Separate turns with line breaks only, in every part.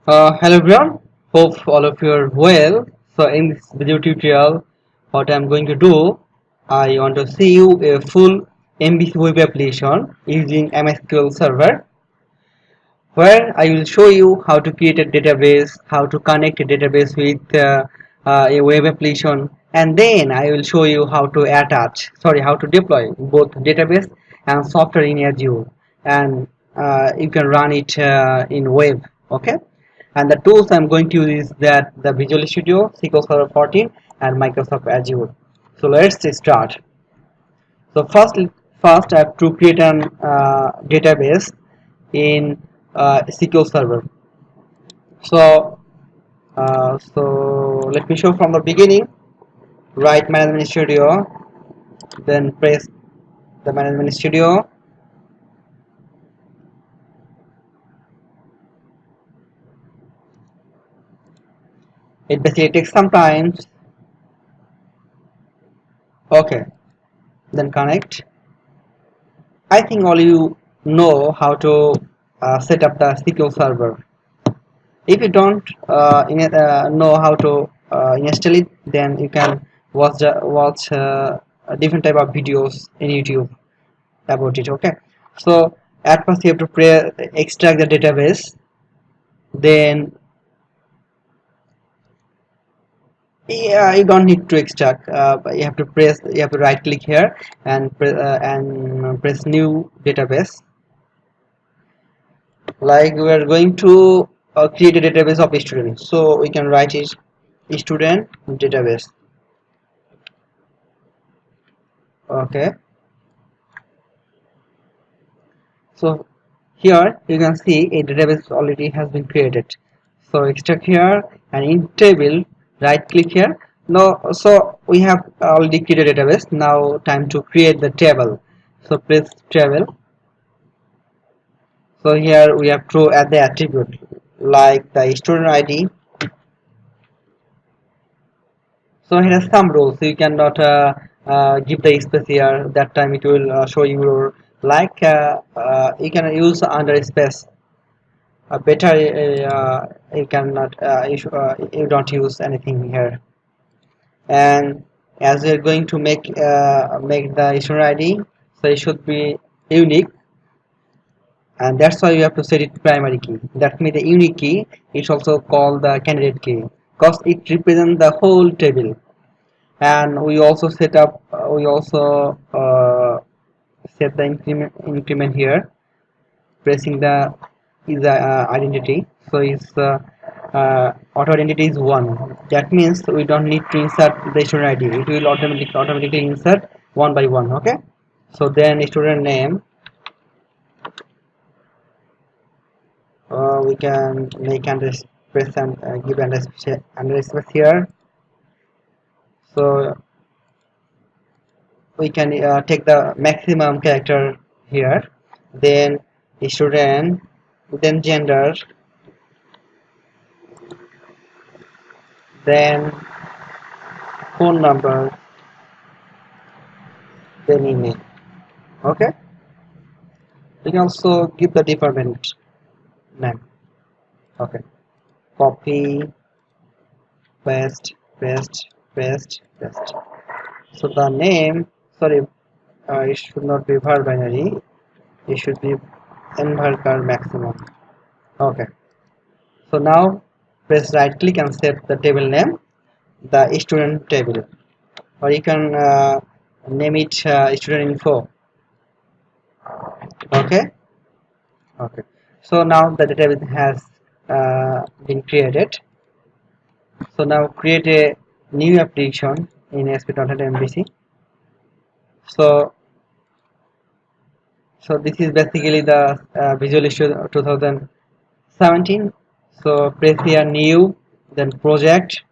Hello everyone, hope all of you are well. So in this video tutorial, what I'm going to do, I want to see you a full MVC web application using MySQL server, where I will show you how to create a database, how to connect a database with a web application, and then I will show you how to deploy both database and software in Azure, and you can run it in web. Okay, and the tools I'm going to use is that the Visual Studio, SQL Server 14, and Microsoft Azure. So let's start. So first I have to create an database in SQL Server. So let me show from the beginning. Write Management Studio, then press the Management Studio. It basically takes some time. Okay, then connect. I think all you know how to set up the SQL Server. If you don't know how to install it, then you can watch a different type of videos in YouTube about it. Okay, so at first you have to extract the database, then yeah, you don't need to extract, but you have to right click here and press new database. Like we are going to create a database of students, so we can write it student database. Okay, so here you can see a database already has been created. So extract here, and in table right click here. Now so we have already created a database. Now time to create the table. So press table. So here we have to add the attribute like the student ID. So here are some rules. So you cannot give the space here. That time it will show you your you can use under space. Better you cannot you don't use anything here. And as we are going to make the student ID, so it should be unique, and that's why you have to set it primary key. That means the unique key is also called the candidate key because it represents the whole table. And we also set the increment here, pressing the is the identity. So its auto identity is 1. That means we don't need to insert the student ID. It will automatically insert one by one. Okay, so then student name, we can make under space and give under space here. So we can take the maximum character here, then student, then gender, then phone number, then email. Okay, we can also give the department name. Okay, copy, paste, paste, paste, paste. So the name, sorry, it should not be var binary, it should be nvarchar maximum. Okay, so now press right click and set the table name, the student table, or you can name it student info. Okay, okay, so now the database has been created. So now create a new application in ASP.NET MVC. So this is basically the Visual Studio 2017. So press here new, then project,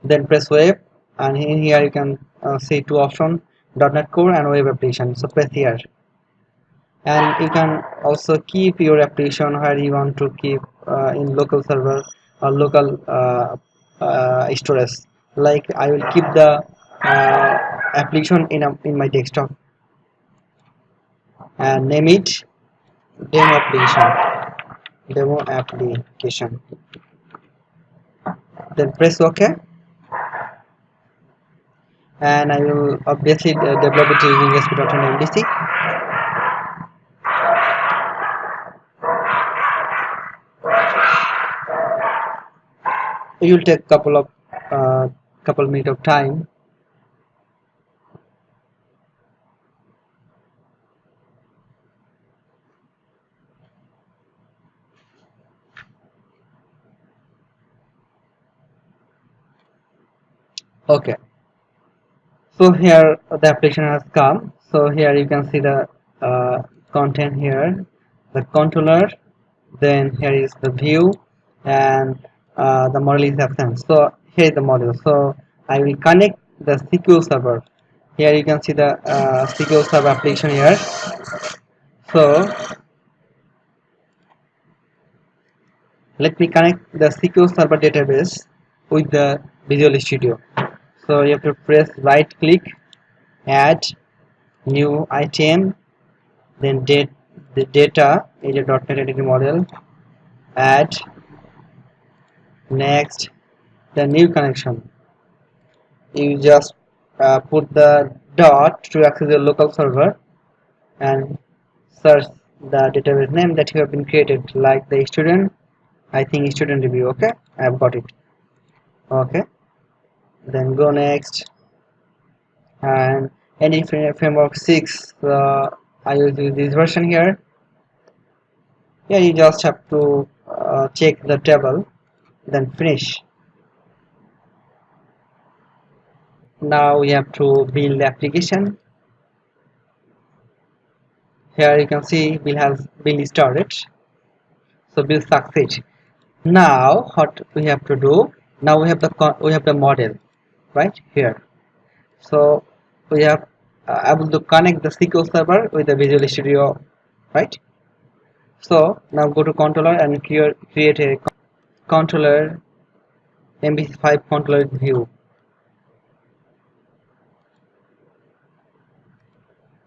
then press web, and in here you can see two options, .NET Core and web application. So press here, and you can also keep your application where you want to keep in local server or local storage. Like I will keep the application in my desktop and name it demo application. demo application, then press OK, and I will obviously develop it using ASP.NET MVC. It will take couple minutes of time. Okay, so here the application has come. So here you can see the content here, the controller, then here is the view, and the model is absent. So here is the model. So I will connect the SQL server. Here you can see the SQL server application here. So let me connect the SQL server database with the Visual Studio. So you have to press right click, add new item, then the data Azure.NET entity model, add, next, the new connection. You just put the dot to access your local server and search the database name that you have been created, like the student, I think student review. Okay, I have got it. Okay, then go next, and any framework 6 I use this version here. Here you just have to check the table, then finish. Now we have to build the application. Here you can see build started, so build succeed. Now what we have to do, now we have the model right here. So we have able to connect the SQL server with the Visual Studio, right? So now go to controller and create a controller MVC5 controller view.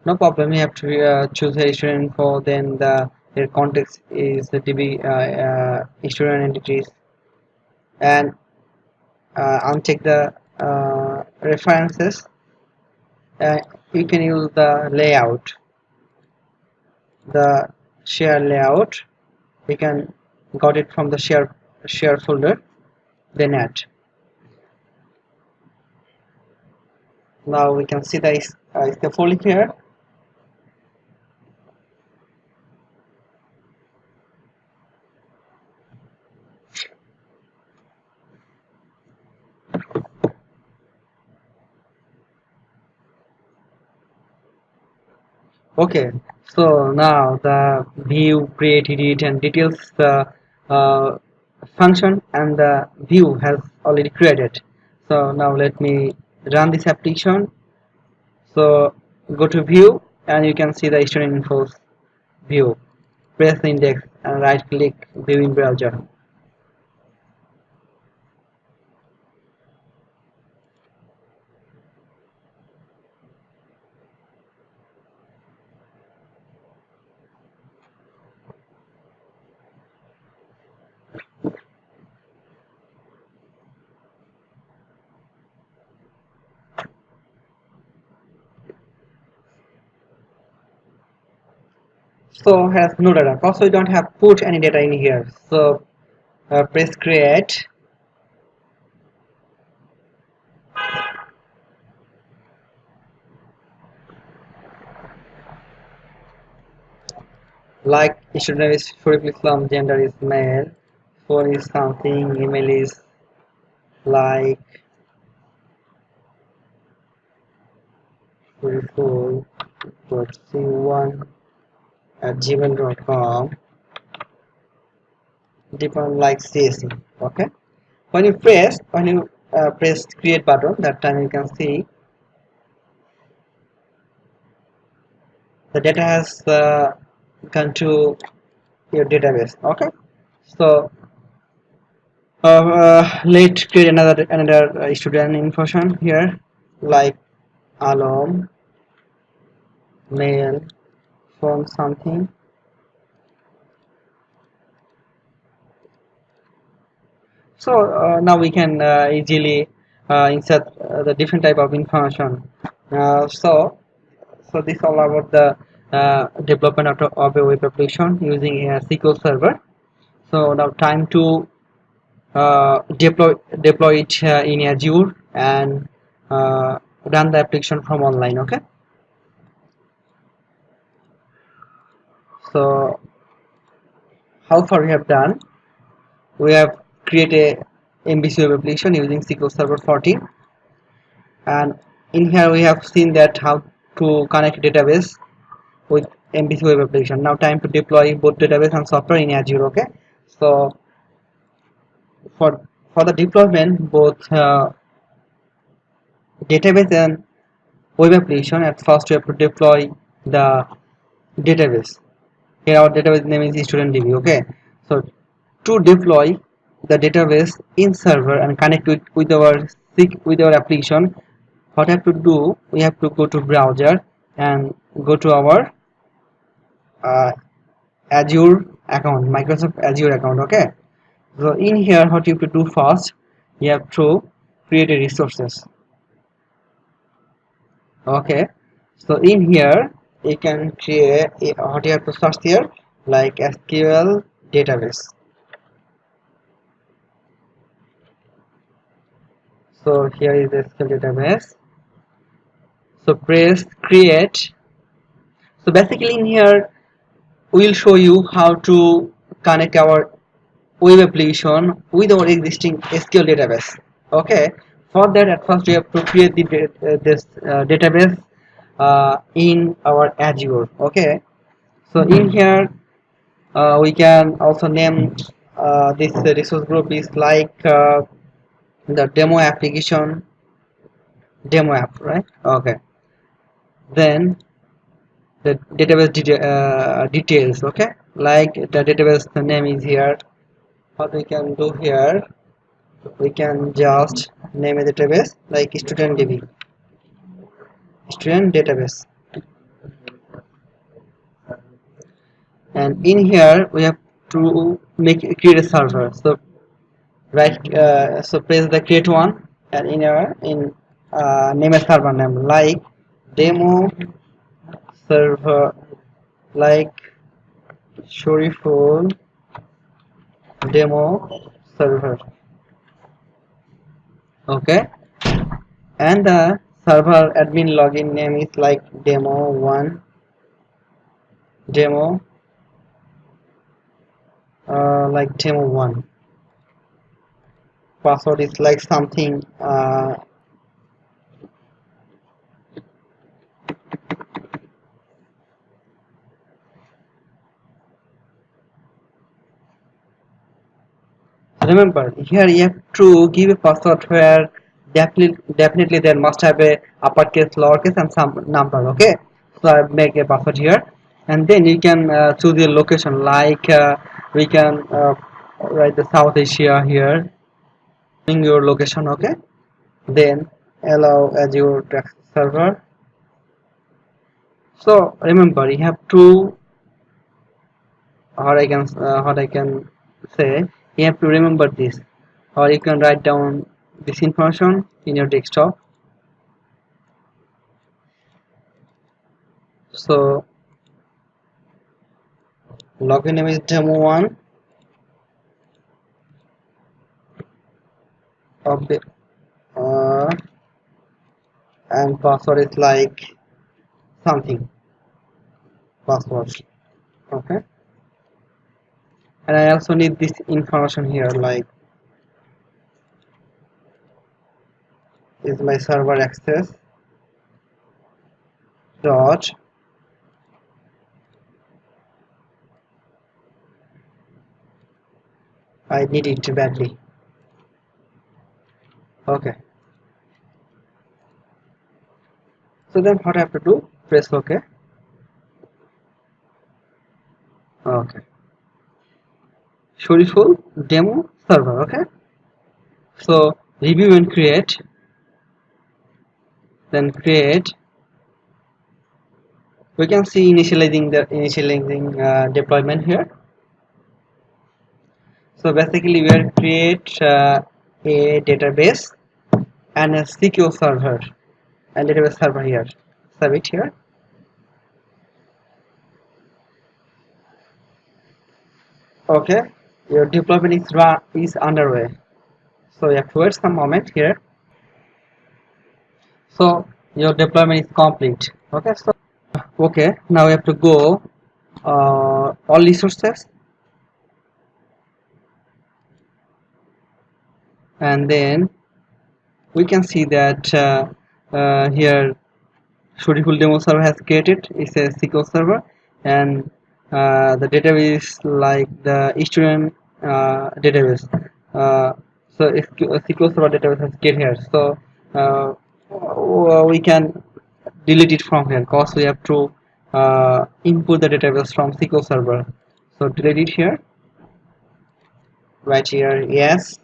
No problem, you have to choose a student info, then their context is the DB student entities, and uncheck the references. You can use the layout, the share layout. We can got it from the share folder, then add. Now we can see the scaffolding here. Okay, so now the view, create, edit, and details the uh, function, and the view has already created. So now let me run this application. So go to view, and you can see the student info view. Press the index and right click view in browser. So has no data. Also, you don't have put any data in here. So press create. Like student name is Shurif Islam, gender is male, phone is something, email is like shuriful.c1@gmail.com, depend like CSC. Okay. When you press create button, that time you can see the data has gone to your database. Okay. So let's create another student information here, like Alom, male, phone something, So now we can easily insert the different type of information. So this is all about the development of a web application using a SQL server. So now time to deploy it in Azure and run the application from online. Okay. So how far we have done? We have created a MVC web application using SQL Server 14, and in here we have seen that how to connect database with MVC web application. Now time to deploy both database and software in Azure. Okay. So for the deployment both database and web application, at first we have to deploy the database. Here our database name is studentdb. Okay. So to deploy the database in server and connect with our application, what I have to do, we have to go to browser and go to our uh, Azure account, Microsoft Azure account. Okay. So in here what you have to do first, you have to create a resources. Okay. So in here you can create what you have to search here, like SQL database. So here is the SQL database. So press create. So basically in here we'll show you how to connect our web application with our existing SQL database. Okay. For that, at first we have to create this database in our Azure. Okay. So in here we can also name this resource group is like the demo application, demo app, right? Okay. Then the database details. Okay. Like the database name is here. What we can do here, we can just name a database like student database, and in here we have to create a server. So so press the create one, and in name a server name like demo server, like Shoriful demo server. Okay. And the server admin login name is like demo1 demo, like demo1. Password is like something remember here you have to give a password where definitely there must have a uppercase, lowercase and some number. Okay. So I make a password here, and then you can choose your location, like we can write the South Asia here in your location. Okay. Then allow Azure text server. So remember you have to, what I can say, you have to remember this, or you can write down this information in your desktop. So login name is demo1 of the and password is like something password. Okay. And I also need this information here, like is my server access dot I need it badly. Okay. So then what I have to do, press OK. Okay. Shoriful demo server. Okay. So review and create, then create. We can see initializing deployment here. So basically we will create a database and a SQL server and database server here. Save it here. Okay, your deployment is underway. So you have to wait some moment here. So your deployment is complete. Okay, so okay, now we have to go all resources, and then we can see that here Shortyful demo server has created. It's a SQL server, and the database like the student database. Uh, so a SQL server database has created here. So we can delete it from here because we have to input the database from SQL server. So delete it here, right here, yes.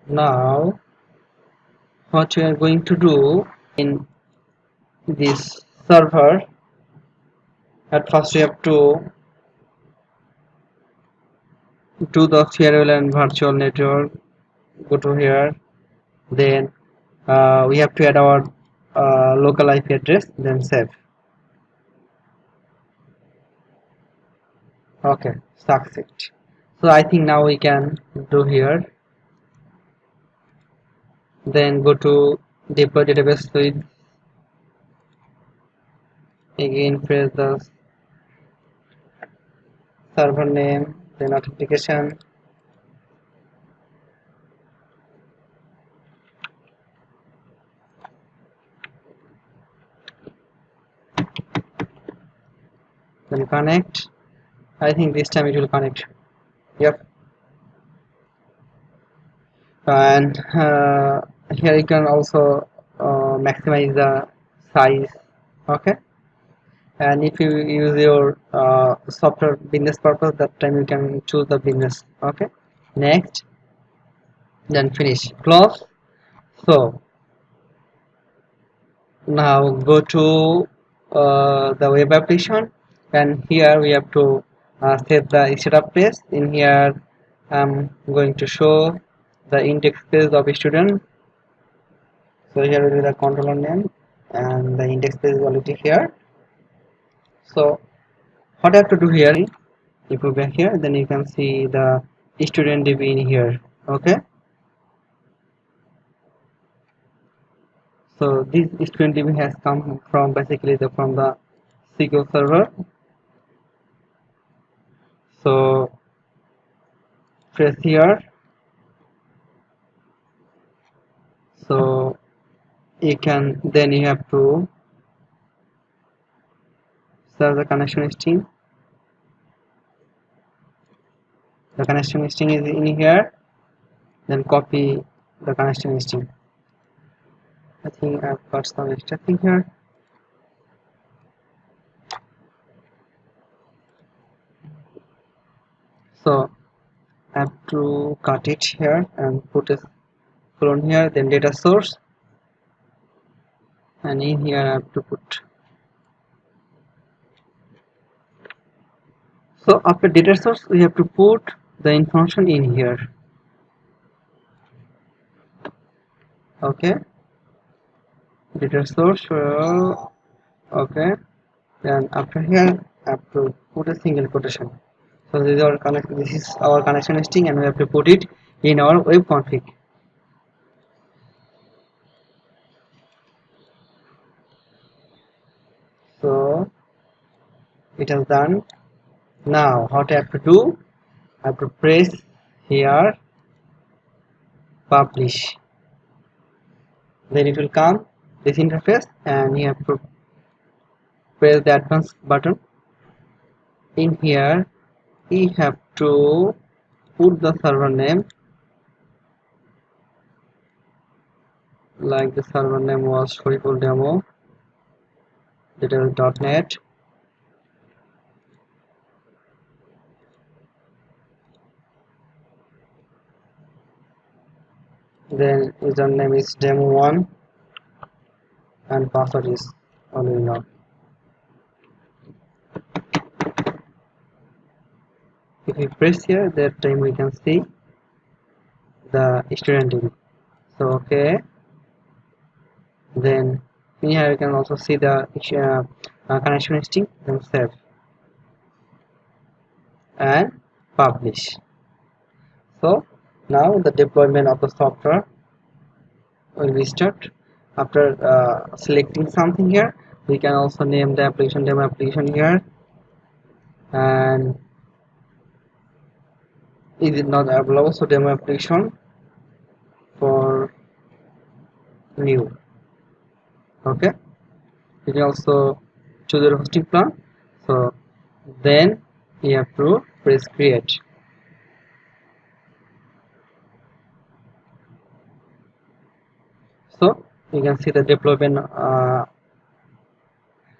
Now what we are going to do in this server, at first we have to do the farewell and virtual network. Go to here, then we have to add our local IP address, then save. Okay, succeed. So I think now we can do here, then go to deploy database with, again press the server name, then authentication, then connect. I think this time it will connect. Yep. And here you can also maximize the size. Okay, and if you use your software business purpose, that time you can choose the business. Okay, next, then finish, close. So now go to the web application, and here we have to set the setup page. In here I'm going to show the index page of a student. So here will be the controller name, and the index page is already here. So what I have to do here, if you back here, then you can see the student DB in here. Okay, so this student DB has come from basically from the SQL server. So press here, so you can, then you have to serve the connection string. The connection string is in here, then copy the connection string. I think I've got some extra thing here. So I have to cut it here and put a colon here, then data source, and in here I have to put. So after data source we have to put the information in here. Okay, data source, okay, then after here I have to put a single quotation. So this is our connection string, and we have to put it in our web config. So it is done. Now what I have to do, I have to press here publish, then it will come this interface, and you have to press the advanced button. In here we have to put the server name, like the server name was Shortyful demo database.net, then username is demo1, and password is only now. if we press here, that time we can see the student name. So okay, then here you can also see the connection string, then save and publish. So now the deployment of the software will be start. After selecting something here, we can also name the application demo application here, and is it not available, so demo application for new. Okay, you can also choose your hosting plan. So then you have to press create. So you can see the deployment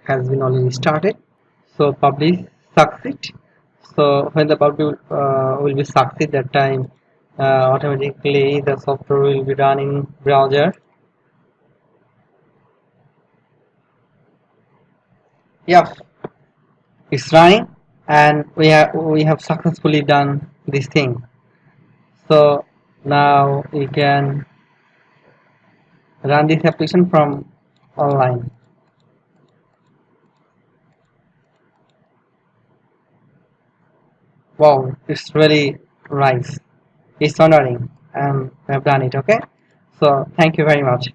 has been already started. So publish succeed. So when the publish will be succeed, that time automatically the software will be done in browser. Yeah, it's running, and we have successfully done this thing. So now we can run this application from online. Wow, it's really nice. It's honoring, and I've done it. Okay, so thank you very much.